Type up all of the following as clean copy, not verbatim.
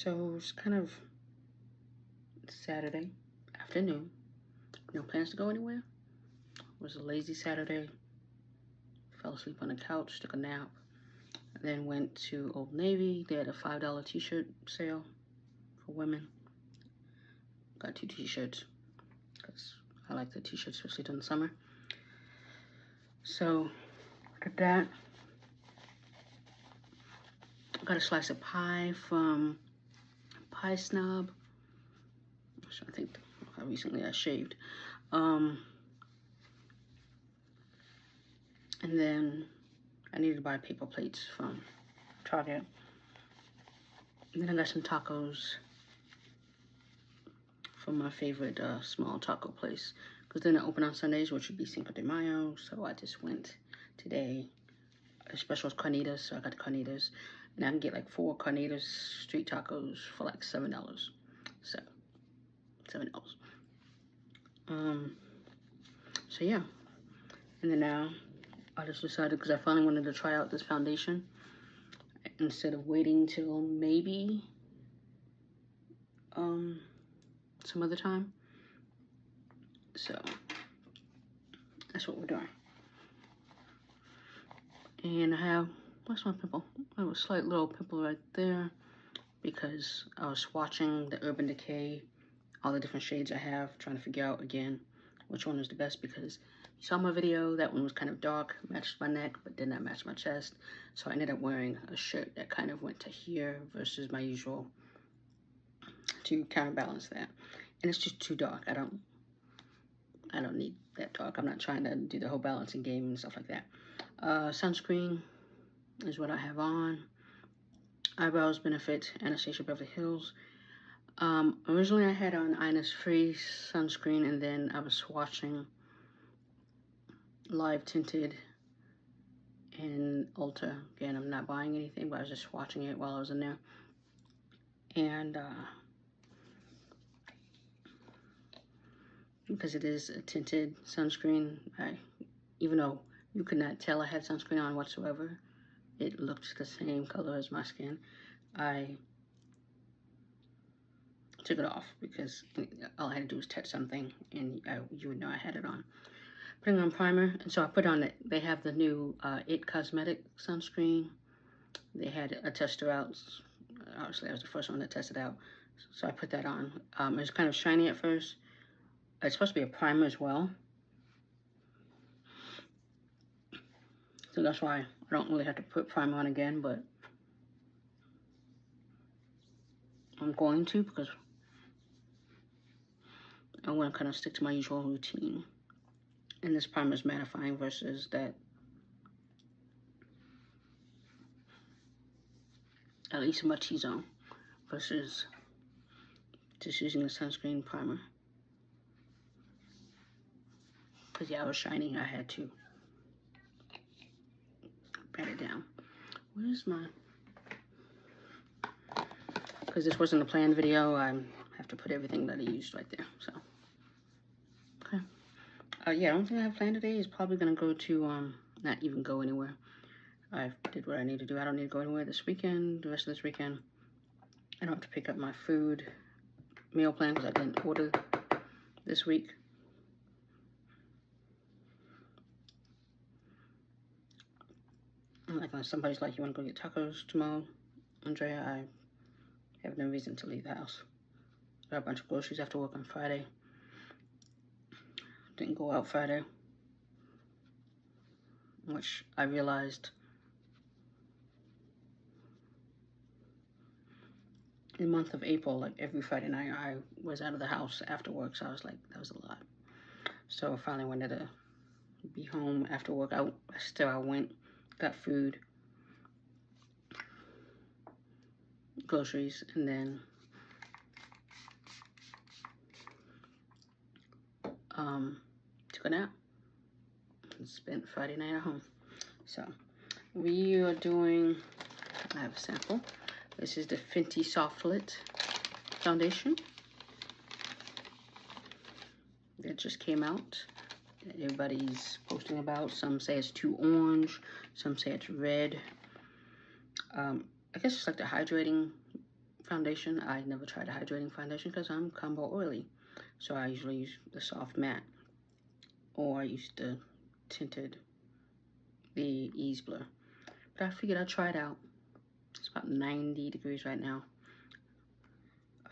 So it's kind of Saturday afternoon. No plans to go anywhere. It was a lazy Saturday. Fell asleep on the couch, took a nap. Then went to Old Navy. They had a $5 t-shirt sale for women. Got 2 t-shirts because I like the t-shirts, especially during the summer. So did that. Got a slice of pie from Pie Snob. I think recently I shaved. And then I needed to buy paper plates from Target. And then I got some tacos from my favorite small taco place. Because they're not open on Sundays, which would be Cinco de Mayo. So I just went today. Special carnitas, so I got the carnitas. And I can get like 4 carnitas street tacos for like $7. So, $7. So yeah. And then now, I just decided, because I finally wanted to try out this foundation, instead of waiting till maybe some other time. So that's what we're doing. And I have, what's my pimple? I have a slight little pimple right there because I was swatching the Urban Decay, all the different shades I have, trying to figure out again which one is the best, because you saw my video, that one was kind of dark, matched my neck, but did not match my chest. So I ended up wearing a shirt that kind of went to here versus my usual to counterbalance that. And it's just too dark. I don't need that dark. I'm not trying to do the whole balancing game and stuff like that. Sunscreen is what I have on. Eyebrows Benefit Anastasia Beverly Hills. Originally I had on Innisfree sunscreen, and then I was swatching Live Tinted in Ulta. Again, I'm not buying anything, but I was just swatching it while I was in there. And because it is a tinted sunscreen, even though you could not tell I had sunscreen on whatsoever, it looked the same color as my skin. I took it off because all I had to do was touch something and you would know I had it on. Putting on primer, and so I put on it. They have the new It Cosmetic sunscreen. They had a tester out. Obviously, I was the first one to test it out, so I put that on. It was kind of shiny at first. It's supposed to be a primer as well, so that's why I don't really have to put primer on again, but I'm going to, because I want to kind of stick to my usual routine. And this primer is mattifying versus that, at least in my T-zone, versus just using the sunscreen primer. Because yeah, I was shiny, I had to pat it down. Where's my, because this wasn't a planned video, I have to put everything that I used right there, so. Okay. Yeah, I don't think I have planned today. Is probably gonna go to, not even go anywhere. I did what I need to do. I don't need to go anywhere this weekend, the rest of this weekend. I don't have to pick up my food meal plan because I didn't order this week. Like when somebody's like, you want to go get tacos tomorrow, Andrea, I have no reason to leave the house. Got a bunch of groceries after work on Friday. Didn't go out Friday, which I realized in the month of April, like every Friday night, I was out of the house after work, so I was like, that was a lot. So I finally wanted to be home after work. I went, got food, groceries, and then took a nap and spent Friday night at home. So we are doing, I have a sample. This is the Fenty Soft'Lit Foundation. It just came out. Everybody's posting about. Some say it's too orange. Some say it's red. I guess it's like the hydrating foundation. I never tried a hydrating foundation because I'm combo oily. So I usually use the soft matte, or I use the tinted, the Ease Blur. But I figured I'd try it out. It's about 90 degrees right now.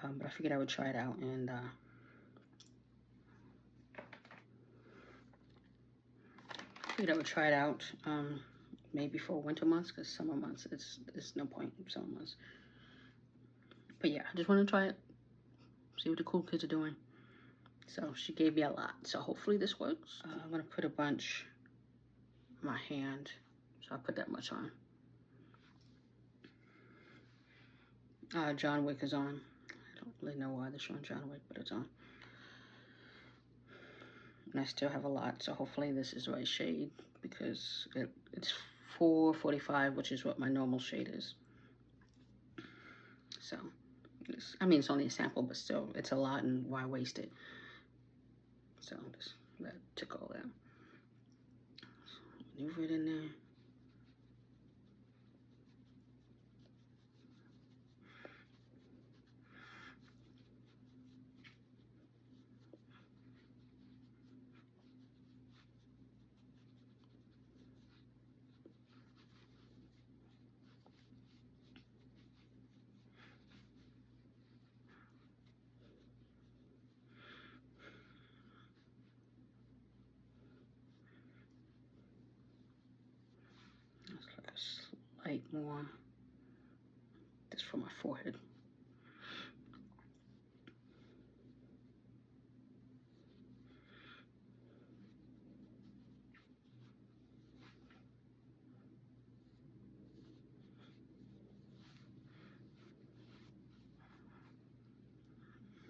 But I figured I would try it out, and maybe for winter months, because summer months, it's no point in summer months. But yeah, I just want to try it, see what the cool kids are doing. So she gave me a lot, so hopefully this works. I'm gonna put a bunch on my hand, so I put that much on. John Wick is on. I don't really know why they're showing John Wick, but it's on. And I still have a lot, so hopefully this is the right shade, because it's 445, which is what my normal shade is. So, I mean, it's only a sample, but still, it's a lot, and why waste it? So, that took all that. Maneuver it in there. It's like a slight more, this for my forehead.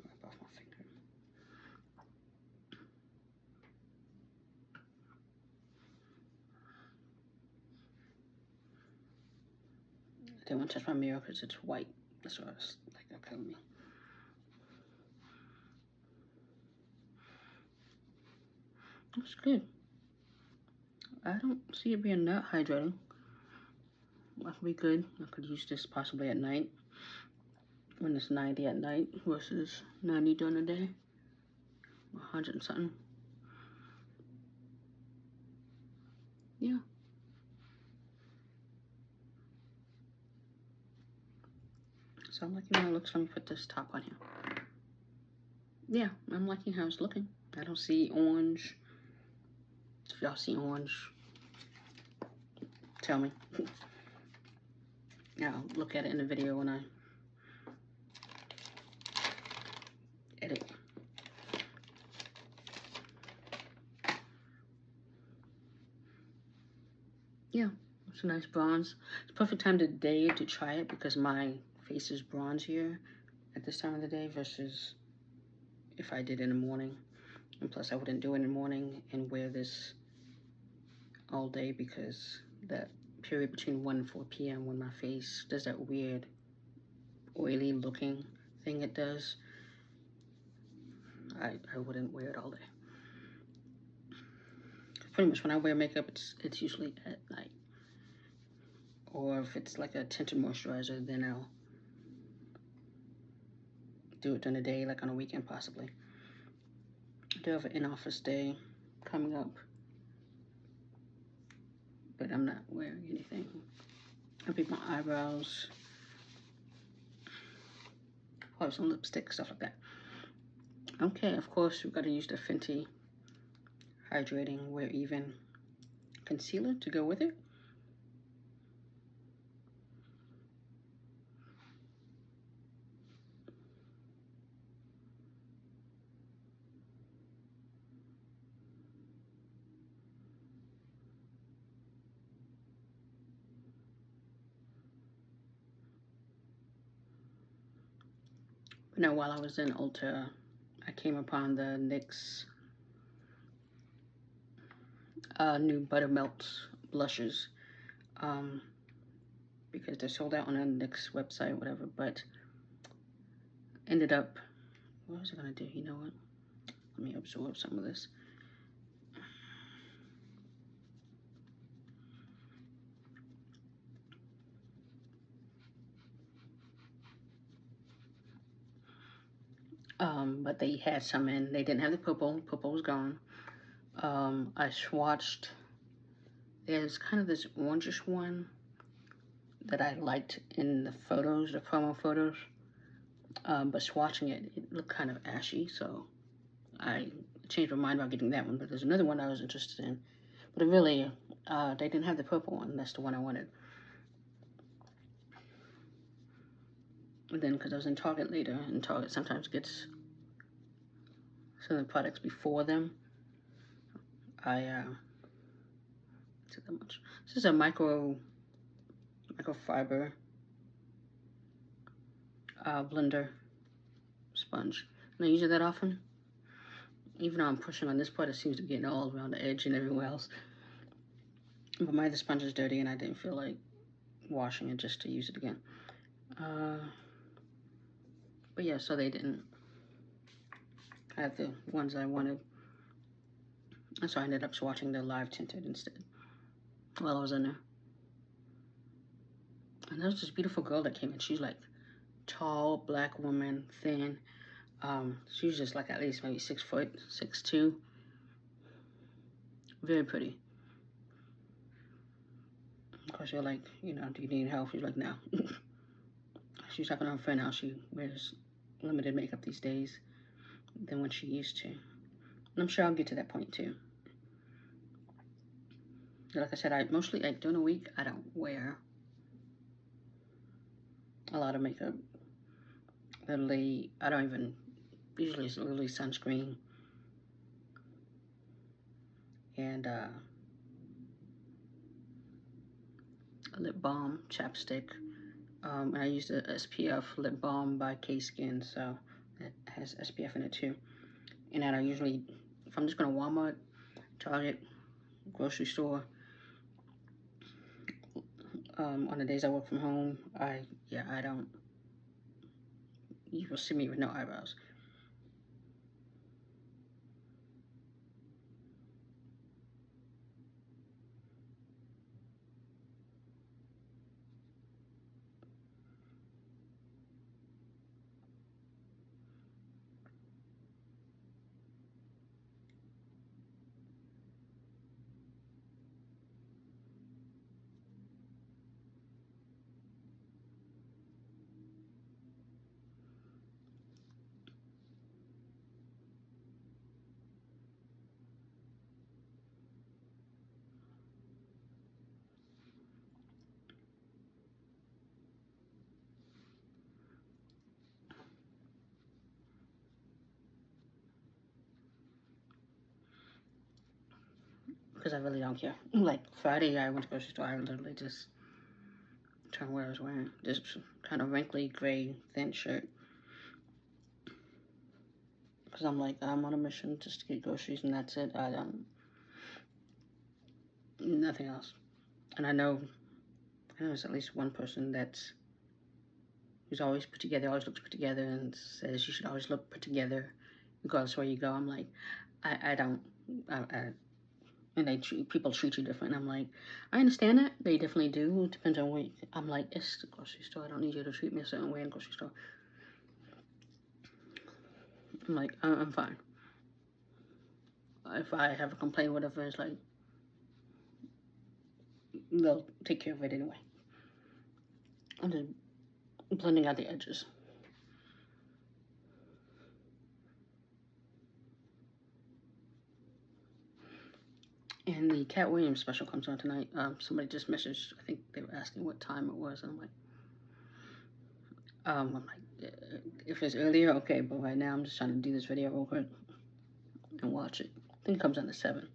Wipe off my finger. I didn't want to touch my mirror because it's white. That's what I was like, that killed me. That's good. I don't see it being not hydrating. That could be good. I could use this possibly at night, when it's 90 at night versus 90 during the day. 100 and something. Yeah. So I'm liking how it looks. Let me put this top on here. Yeah, I'm liking how it's looking. I don't see orange. If y'all see orange, tell me. I'll look at it in the video when I edit. Yeah, it's a nice bronze. It's a perfect time of the day to try it because my face is bronzier at this time of the day versus if I did in the morning. And plus I wouldn't do it in the morning and wear this all day because that period between 1 and 4 p.m. when my face does that weird oily looking thing it does, I wouldn't wear it all day. Pretty much when I wear makeup, it's usually at night. Or if it's like a tinted moisturizer, then I'll do it during the day, like on a weekend possibly. I do have an in-office day coming up, but I'm not wearing anything. I'll be my eyebrows, probably some lipstick, stuff like that. Okay, of course, we've got to use the Fenty Hydrating Wear Even concealer to go with it. Now, while I was in Ulta, I came upon the NYX new Buttermelt blushes because they're sold out on the NYX website, whatever, but ended up, what was I gonna do? You know what? Let me absorb some of this. But they had some in. They didn't have the purple. Purple was gone. I swatched. There's kind of this orangish one that I liked in the photos, the promo photos. But swatching it, it looked kind of ashy, so I changed my mind about getting that one. But there's another one I was interested in. But it really, they didn't have the purple one. That's the one I wanted. And then, because I was in Target later, and Target sometimes gets some of the products before them, I took that much. This is a microfiber blender sponge. I don't use it that often. Even though I'm pushing on this part, it seems to be getting all around the edge and everywhere else. But my other sponge is dirty, and I didn't feel like washing it just to use it again. But yeah, so they didn't have the ones I wanted. And so I ended up swatching the live tinted instead while I was in there. And there was this beautiful girl that came in. She's like tall, black woman, thin. She was just like at least maybe 6 foot, 6'2". Very pretty. Of course, you're like, you know, do you need help? She's like, no. She's talking to her friend how she wears limited makeup these days than when she used to. And I'm sure I'll get to that point too. Like I said, I mostly, like during the week, I don't wear a lot of makeup. Literally, I don't even, usually it's literally sunscreen and a lip balm, chapstick. And I use the SPF lip balm by K-Skin, so it has SPF in it too. And then I usually, if I'm just going to Walmart, Target, grocery store, on the days I work from home, I don't, you will see me with no eyebrows. Because I really don't care. Like Friday, I went to the grocery store. I literally just trying to wear what I was wearing. Just kind of wrinkly, gray, thin shirt. Because I'm like, I'm on a mission just to get groceries and that's it. I don't, nothing else. And I know there's at least one person who's always put together, always looks put together, and says you should always look put together, regardless where you go. I'm like, I don't, and people treat you different. And I'm like, I understand that. They definitely do. It depends on where I'm like, it's the grocery store. I don't need you to treat me a certain way in the grocery store. I'm like, I'm fine. If I have a complaint, whatever, it's like, they'll take care of it anyway. I'm just blending out the edges. And the Cat Williams special comes on tonight. Somebody just messaged, I think they were asking what time it was, and I'm like, if it's earlier, okay, but right now I'm just trying to do this video real quick and watch it. I think it comes on at 7.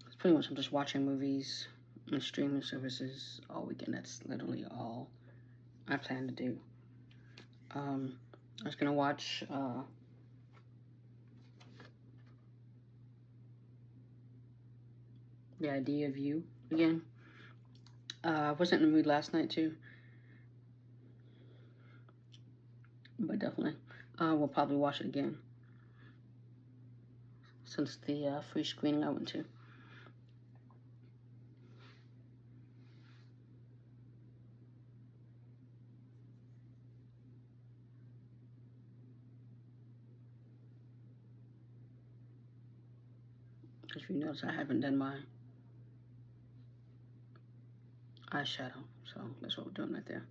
It's pretty much I'm just watching movies and streaming services all weekend. That's literally all I plan to do. I was gonna watch The Idea of You again. I wasn't in the mood last night too, but definitely we'll probably watch it again since the free screening I went to. Because if you notice, I haven't done my eyeshadow, so that's what we're doing right there.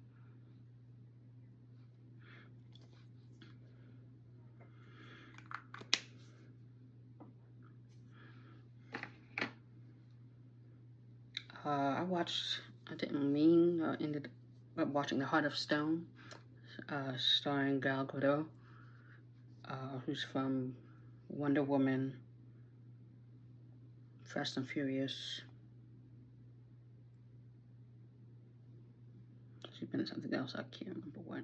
I didn't mean, ended up watching The Heart of Stone, starring Gal Gadot, who's from Wonder Woman, Fast and Furious. She's been in something else, I can't remember what.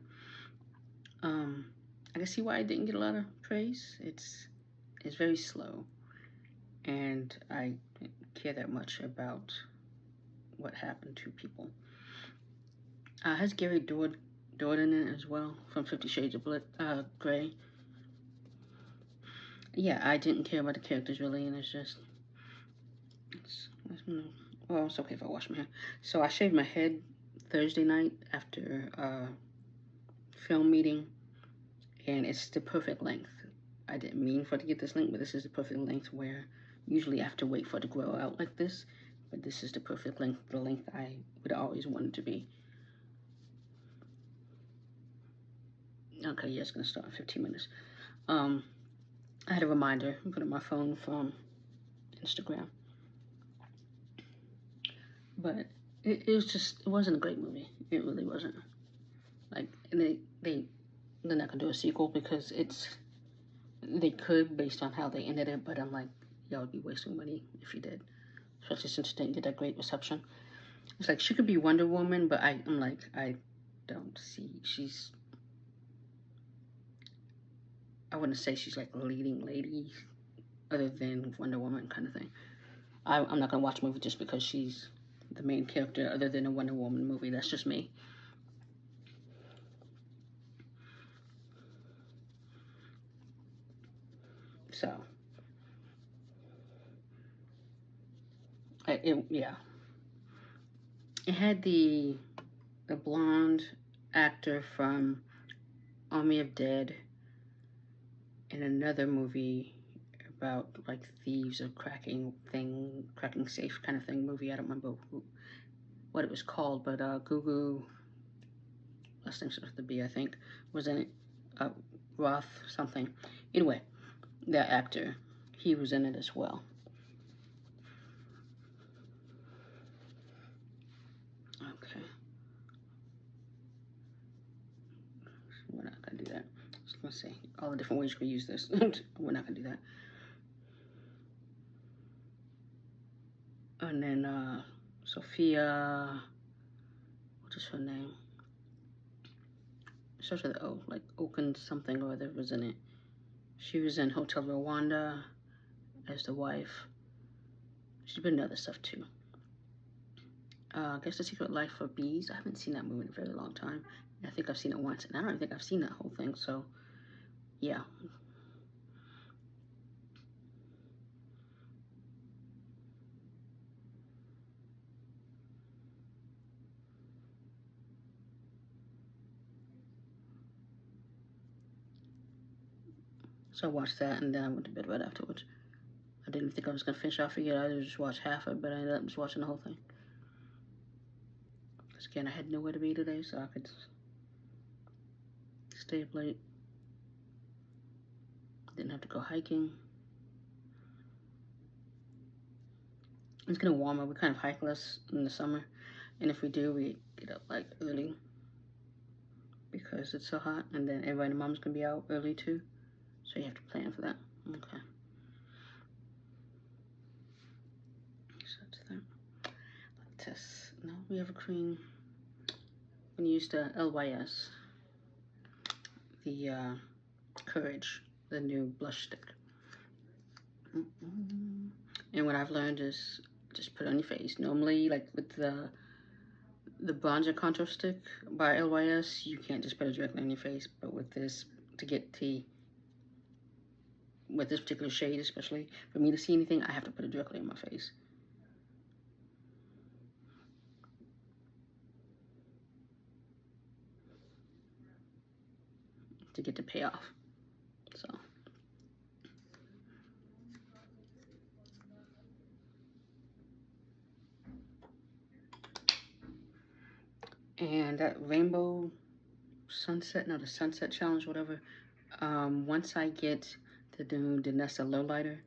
I can see why it didn't get a lot of praise. It's very slow, and I didn't care that much about what happened to people. Has Gary Dourdan in it as well, from 50 Shades of Grey. Yeah, I didn't care about the characters really, and it's well, it's okay if I wash my hair. So I shaved my head Thursday night after film meeting, and it's the perfect length. I didn't mean for it to get this length, but this is the perfect length where usually I have to wait for it to grow out like this, but this is the perfect length, the length I would always want it to be. Okay, yeah, it's gonna start in 15 minutes. I had a reminder, I put on my phone from Instagram, but it wasn't a great movie. It really wasn't. Like, and they're not gonna do a sequel because they could based on how they ended it, but I'm like, y'all would be wasting money if you did, especially since it didn't get that great reception. It's like she could be Wonder Woman, but I'm like, I don't see I wouldn't say she's like a leading lady other than Wonder Woman kind of thing. I'm not gonna watch a movie just because she's the main character other than a Wonder Woman movie. That's just me. So, yeah. It had the blonde actor from Army of Dead in another movie about like thieves or cracking safe kind of thing movie. I don't remember what it was called, but Gugu, last name starts with the B, I think, was in it. Roth something. Anyway, that actor, he was in it as well. Okay. We're not gonna do that. So let's see all the different ways you can use this. We're not gonna do that. And then Sophia, what is her name? It starts with O, like Oakland something or other was in it. She was in Hotel Rwanda as the wife. She's been in other stuff too. I guess The Secret Life of Bees. I haven't seen that movie in a very long time. I think I've seen it once, and I don't even think I've seen that whole thing. So, yeah. So I watched that, and then I went to bed right afterwards. I didn't think I was gonna finish off it yet. I just watched half of it, but I ended up just watching the whole thing. Because again, I had nowhere to be today, so I could stay up late. Didn't have to go hiking. It's getting warmer. We kind of hike less in the summer, and if we do, we get up like early because it's so hot, and then everybody and mom's gonna be out early too, so you have to plan for that. Okay. So that's that. Test. No, we have a cream. I'm gonna use the LYS, the Courage, the new blush stick. And what I've learned is just put it on your face. Normally, like with the bronzer contour stick by LYS, you can't just put it directly on your face, but with this, to get with this particular shade especially, for me to see anything, I have to put it directly on my face. To get the payoff. So And that rainbow sunset, no, the sunset challenge, whatever. Once I get the new Danessa lowlighter,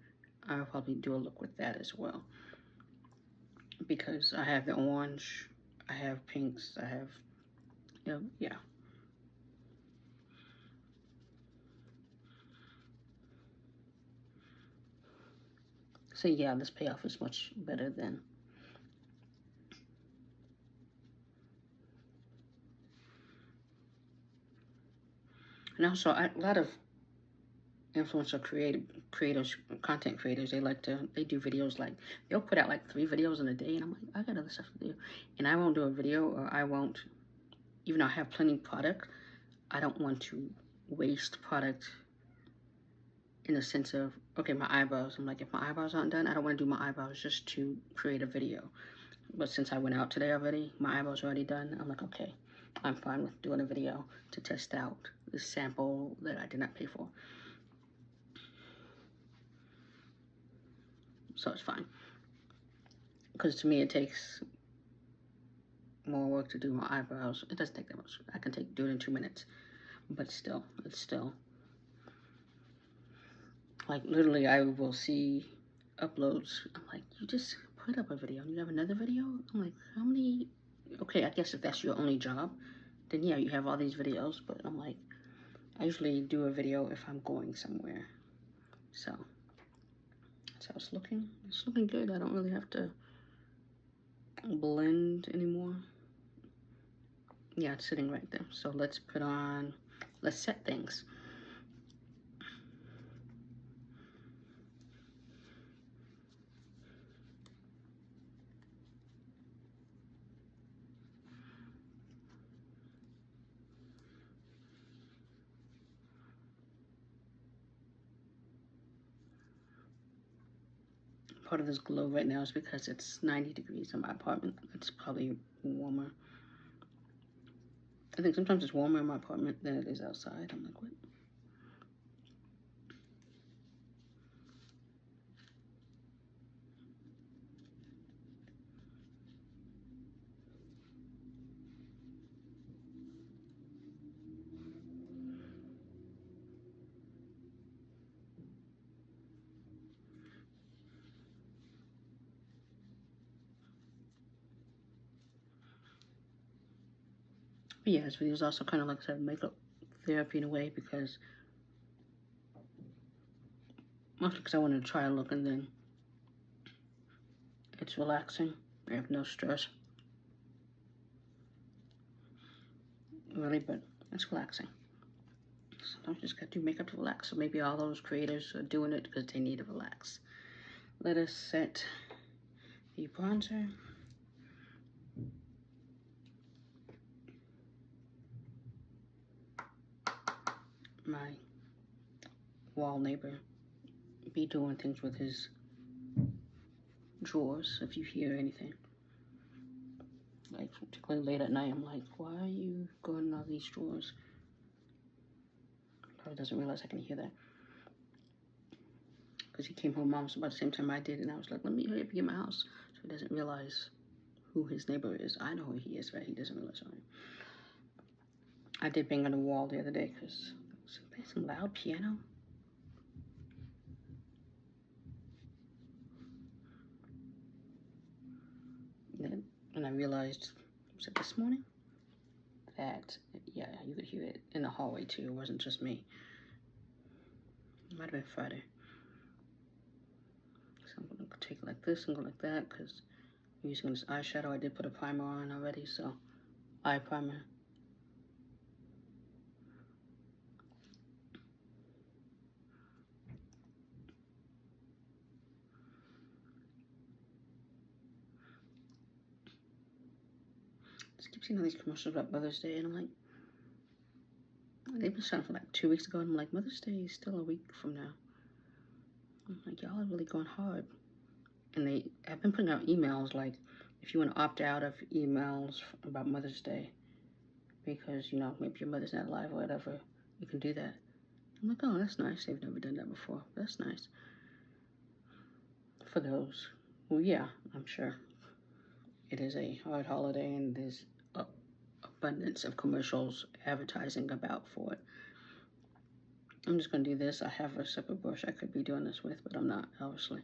I'll probably do a look with that as well. Because I have the orange, I have pinks, I have, yeah. So yeah, this payoff is much better than. And also, a lot of influencer creators, content creators, they do videos, like they'll put out like 3 videos in a day, and I'm like, I got other stuff to do, and I won't do a video, or I won't, even though I have plenty of product, I don't want to waste product in the sense of, okay, my eyebrows, I'm like, if my eyebrows aren't done, I don't want to do my eyebrows just to create a video. But since I went out today already, my eyebrows are already done, I'm like, okay, I'm fine with doing a video to test out this sample that I did not pay for. So it's fine. Because to me, it takes more work to do my eyebrows. It doesn't take that much. I can do it in 2 minutes. But still, it's still. Like, literally, I will see uploads. I'm like, you just put up a video and you have another video? I'm like, how many? Okay, I guess if that's your only job, then yeah, you have all these videos. But I'm like, I usually do a video if I'm going somewhere. So that's how it's looking. It's looking good. I don't really have to blend anymore. Yeah, it's sitting right there. So let's set things. Part of this glow right now is because it's 90 degrees in my apartment. It's probably warmer. I think sometimes it's warmer in my apartment than it is outside. I'm like, what? But yeah, this video is also kind of like I said, makeup therapy in a way, because mostly because I wanted to try a look, and then it's relaxing. I have no stress. Really, but it's relaxing. Sometimes you just gotta do makeup to relax. So maybe all those creators are doing it because they need to relax. Let us set the bronzer. My wall neighbor be doing things with his drawers. If you hear anything, like particularly late at night, I'm like, why are you going in all these drawers? Probably doesn't realize I can hear that, because he came home almost about the same time I did, and I was like, let me hurry up and get my house. So he doesn't realize who his neighbor is. I know who he is, right? He doesn't realize who I am. I did bang on the wall the other day because there's some loud piano. And I realized, was it this morning? That, yeah, you could hear it in the hallway too. It wasn't just me. It might have been Friday. So I'm going to take it like this and go like that, because I'm using this eyeshadow. I did put a primer on already, so eye primer. Just keep seeing all these commercials about Mother's Day, and I'm like, they've been starting for like 2 weeks ago, and I'm like, Mother's Day is still a week from now. I'm like, y'all are really going hard. And they have been putting out emails like, if you want to opt out of emails about Mother's Day because, you know, maybe your mother's not alive or whatever, you can do that. I'm like, oh, that's nice. They've never done that before. That's nice. For those, well, yeah, I'm sure it is a hard holiday, and there's a abundance of commercials advertising about for it. I'm just going to do this. I have a separate brush I could be doing this with, but I'm not, obviously.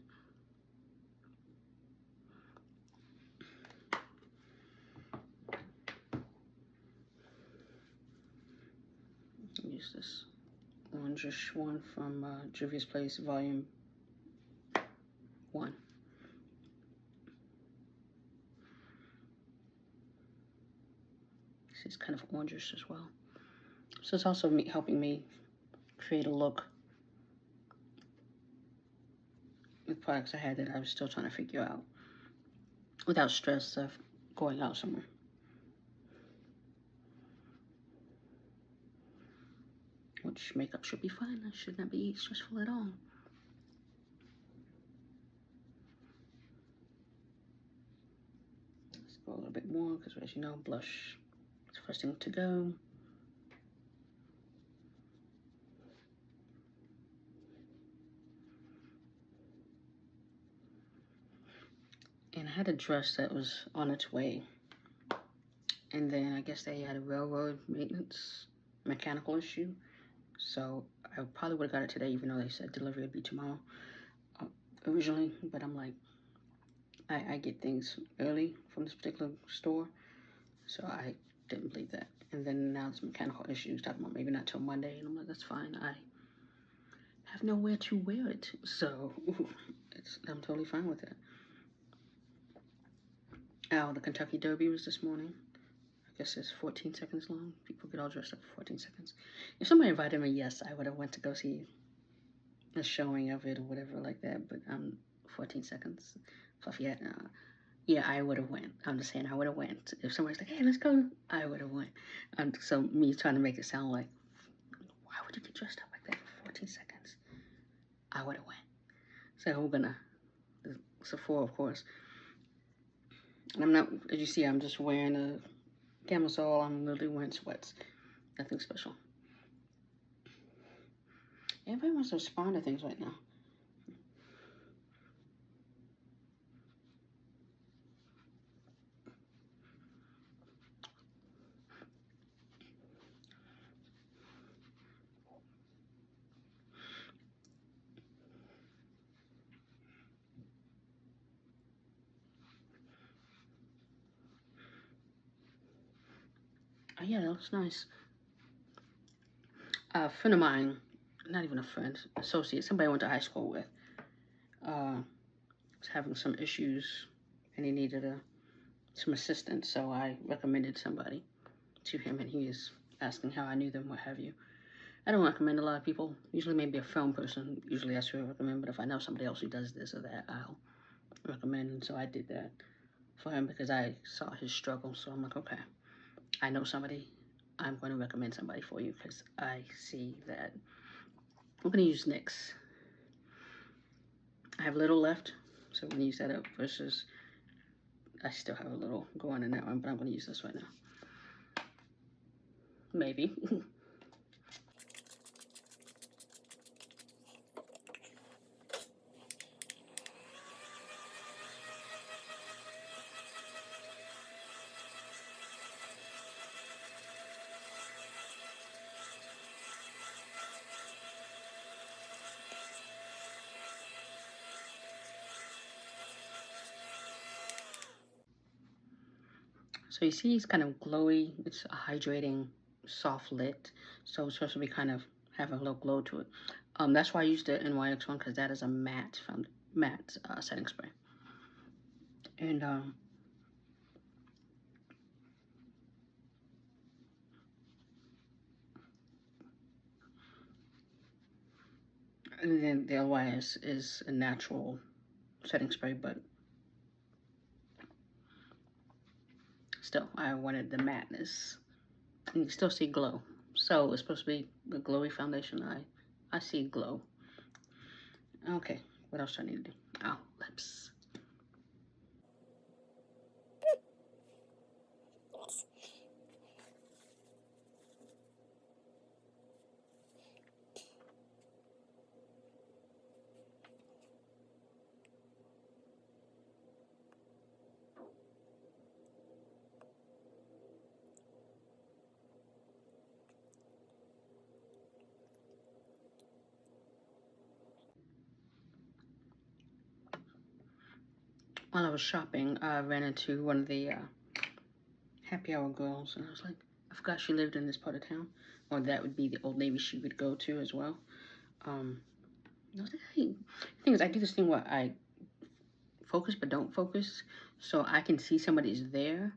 Use this orangish one from Juvia's Place, Volume 1. It's kind of orangish as well. So it's also helping me create a look with products I had that I was still trying to figure out without stress of going out somewhere. Which makeup should be fun. It should not be stressful at all. Let's go a little bit more because, as you know, blush is the first thing to go. And I had a dress that was on its way. And then I guess they had a railroad maintenance mechanical issue. So I probably would have got it today, even though they said delivery would be tomorrow originally. But I'm like, I get things early from this particular store. So I didn't believe that. And then now this mechanical issues talking about maybe not till Monday. And I'm like, that's fine. I have nowhere to wear it. So I'm totally fine with it. Oh, the Kentucky Derby was this morning. I guess it's 14 seconds long. People get all dressed up for 14 seconds. If somebody invited me, yes, I would have went to go see a showing of it or whatever like that. But 14 seconds. Fluffy. Yeah, I would have went. I'm just saying I would have went. If somebody's like, hey, let's go, I would have went. So me trying to make it sound like, why would you get dressed up like that for 14 seconds? I would have went. So we're gonna, Sephora, of course. And I'm not, as you see, I'm just wearing a camisole. I'm literally wearing sweats. Nothing special. Everybody wants to respond to things right now. Oh yeah, that looks nice. A friend of mine, not even a friend, associate, somebody I went to high school with, was having some issues and he needed some assistance. So I recommended somebody to him and he was asking how I knew them, what have you. I don't recommend a lot of people. Usually maybe a film person, usually that's who I recommend, but if I know somebody else who does this or that, I'll recommend. And so I did that for him because I saw his struggle. So I'm like, okay, I know somebody. I'm going to recommend somebody for you because I see that. I'm going to use NYX. I have a little left, so I'm going to use that up versus I still have a little going in that one, but I'm going to use this right now. Maybe. So you see it's kind of glowy. It's a hydrating soft lit. So it's supposed to be kind of have a little glow to it. That's why I used the NYX one because that is a matte setting spray. And then the LYS is a natural setting spray, but still, I wanted the matteness. And you still see glow. So it's supposed to be a glowy foundation. I see glow. Okay, what else do I need to do? Oh, lips. while I was shopping, I ran into one of the happy hour girls, and I was like, I forgot she lived in this part of town, or that would be the Old Navy she would go to as well. I was like, hey, the thing is, I do this thing where I focus but don't focus, so I can see somebody's there.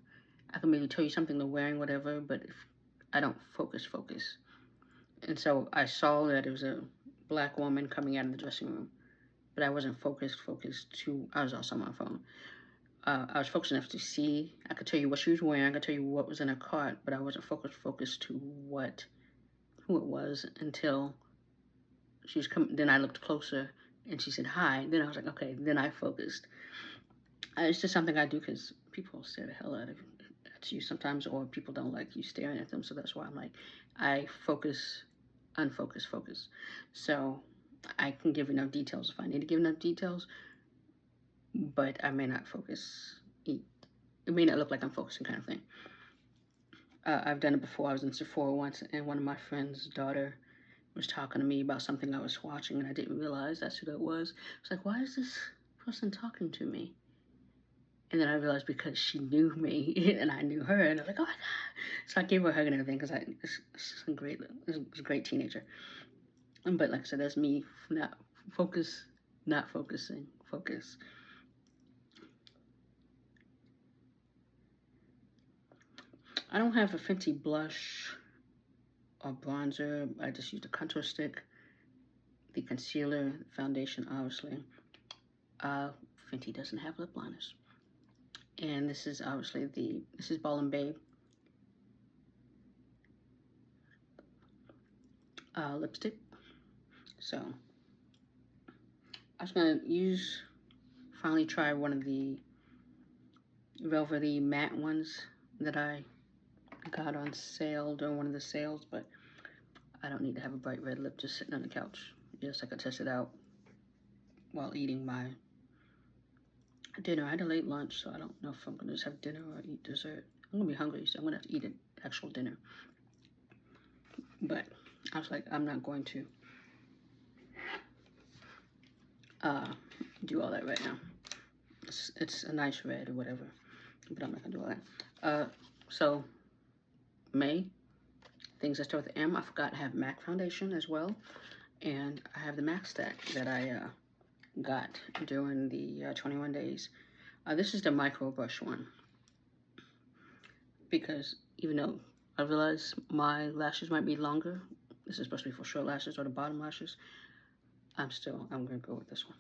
I can maybe tell you something they're wearing, whatever, but if I don't focus. And so I saw that it was a black woman coming out of the dressing room, but I wasn't focused to, I was also on my phone. I was focused enough to see, I could tell you what she was wearing, I could tell you what was in her cart, but I wasn't focused to who it was until she was coming. Then I looked closer and she said hi. Then I was like, okay, then I focused. It's just something I do because people stare the hell out of you sometimes, or people don't like you staring at them. So that's why I'm like, I focus, unfocus, focus. So I can give enough details if I need to give enough details, but I may not focus. It may not look like I'm focusing, kind of thing. I've done it before. I was in Sephora once, and one of my friend's daughter was talking to me about something I was watching, and I didn't realize that's who that was. I was like, why is this person talking to me? And then I realized because she knew me and I knew her, and I was like, oh my God. So I gave her a hug and everything because it's a great teenager. But like I said, that's me not focusing, focus. I don't have a Fenty blush or bronzer. I just used a contour stick, the concealer, foundation, obviously. Fenty doesn't have lip liners. And this is obviously this is Ball and Babe lipstick. So I was gonna finally try one of the velvety matte ones that I got on sale during one of the sales, but I don't need to have a bright red lip just sitting on the couch. Yes, I could test it out while eating my dinner. I had a late lunch, so I don't know if I'm gonna just have dinner or eat dessert. I'm gonna be hungry, so I'm gonna have to eat an actual dinner. But I was like, I'm not going to do all that right now. It's a nice red or whatever, but I'm not gonna do all that. So May, things that start with M. I forgot I have MAC foundation as well, and I have the MAC stack that I got during the 21 days. This is the micro brush one, because even though I realize my lashes might be longer, this is supposed to be for short lashes or the bottom lashes, I'm gonna go with this one.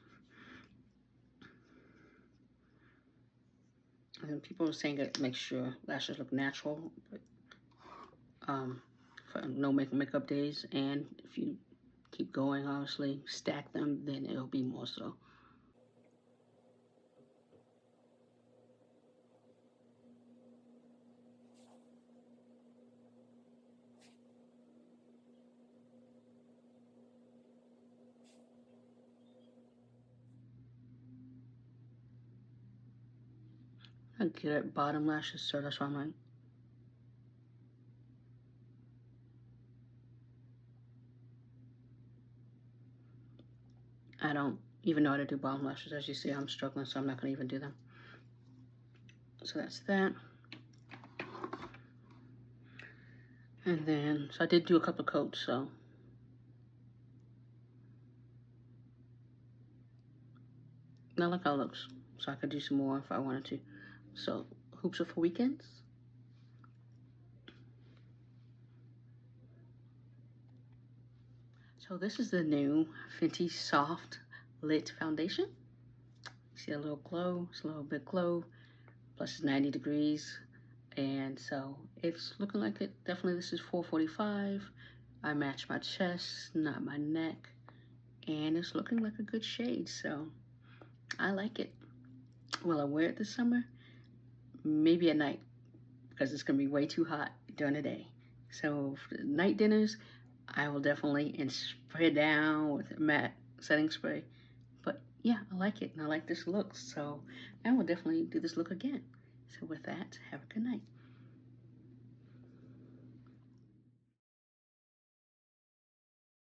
And people are saying it makes your lashes look natural, but for no makeup days, and if you keep going, obviously stack them, then it'll be more so. I get at bottom lashes, so that's why I'm like, I don't even know how to do bottom lashes. As you see, I'm struggling, so I'm not gonna even do them. So that's that. And then, so I did do a couple of coats, so. I like how it looks, so I could do some more if I wanted to. So, hoops are for weekends. So this is the new Fenty Soft'Lit Foundation. You see a little glow, it's a little bit glow, plus it's 90 degrees. And so it's looking like it. Definitely this is 445. I match my chest, not my neck. And it's looking like a good shade, so I like it. Will I wear it this summer? Maybe at night, because it's gonna be way too hot during the day. So for night dinners, I will definitely spray it down with matte setting spray. But yeah, I like it, and I like this look, so I will definitely do this look again. So with that, have a good night.